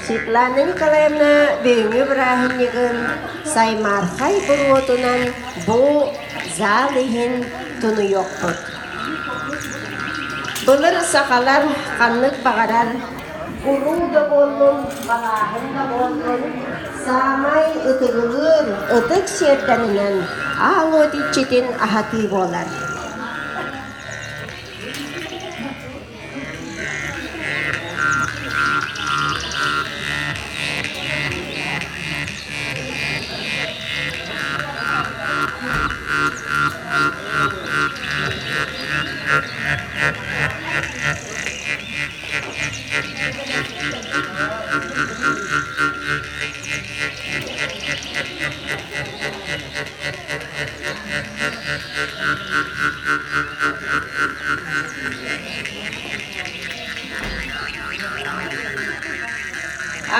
Светлана Николаевна бүйіңі бірахыннегін саймархай бір отынан бұл залыхын тұны yok бұд. Бұлыр сақалар қанлық бағарар, ұлу да болын, балағын да болын, самай ұтығылыр, ұтық серденінен ал өтічетін ахаты болар.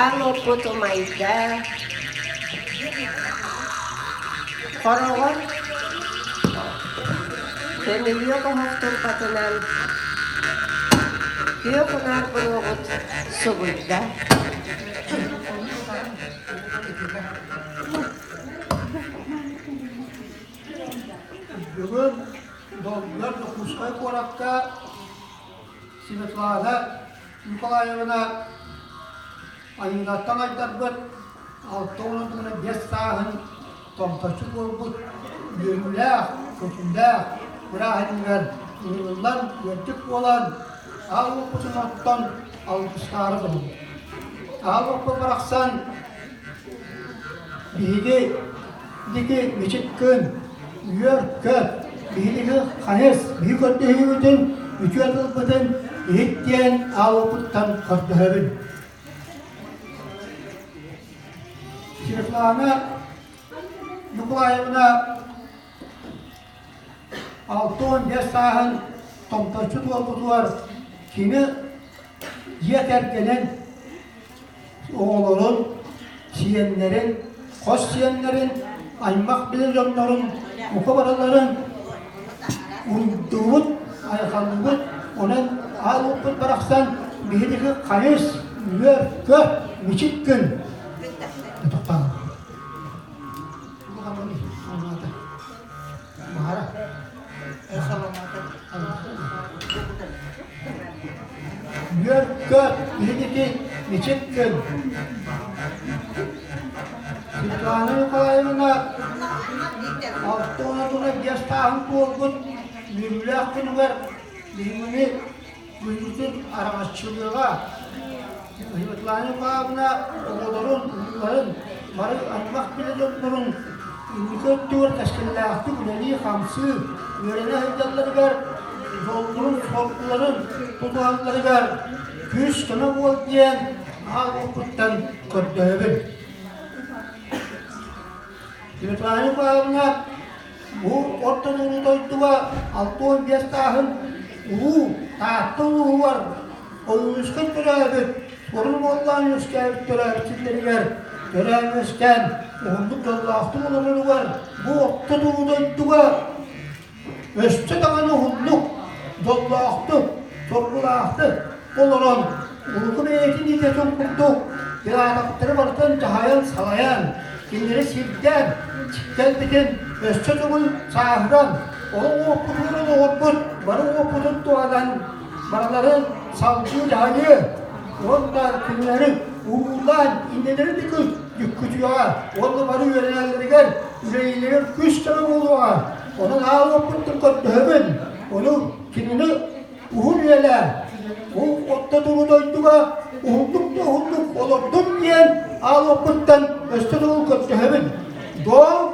Alo putu maida korogon pemiliyo ko haftor patunan kiyo kunar punugot subudda bugün doğumlar Kuşkay Korak'ta Svetlana Nikolayevna ayınlattan aydardır. Altta onunla 5 sahın tomtaşık olgut, yürümler, kötümler, bırakınlar, yürürler, yörtük olan al okusun attan alkışlarıdır. Al oku bıraksan bihi diki meçit gün, yör köp, bihi kanes, bihi kötühü bütün, üçüyatıl bütün, ihtiyen al okuttan kötühü. Svetlana Nikolayevna 6-15 sahın tomtaşı dolgusu var. Kimi yeter gelen oğulların, siyenlerin, koş siyenlerin, aymak bilyonların, mukabaraların uyduğun, ayakallığın, onun alıp bıraksan bihdeki kayıs, yör, gör, miçit gün. Tutupan. Bu kadar iyi. Anladı. Mahara. Yör, gör, bihdeki miçit gün. Svetlana Nikolayevna altı onadına 5 tahın olgun müllak günü var. Bimini bütün araççılığa Svetlana Nikolayevna oğulların, ünlülerin barı atmak bile dönürün ünlüköttüğür teşkilatı ünlü hamsı yörene hıcalları var. Yolların, sorguların, tutulanları var. Küs kime ol diyen ağ okuttan kötüğün. Svetlana Nikolayevna bu Orta Doğu doyduğu 6-15 tahın uğu, tahtı uğu var. O üskün törevit, sorun olan üskün törevitçileri var. Törevitken, oğulluk yollahtı olanları var. Bu Orta Doğu doyduğu öşçe dağını oğulluk yollahtı, sorgulahtı olanın. Ulukun eğitim nicetin kurdu. Bir ayakları varken cahayan salayan. Kendiri silden, çıkten biten, öşçe doğun sahıran, onun okuduğunu okut, bana okudun doğadan, baraların savcı cahili, onlar günlerin uğurlan, indeleri dikkat, yıkkıcıya, onu bana yönelenleri gel, yüreğilerin güç tanım oluyor, onun ağır okutun kötühümün, onu kendini uğur üyeler, bu otta dolu doyduğuna, uğurluk olurdum diyen, ağır okuttan, öşte doğu kötühümün, doğum,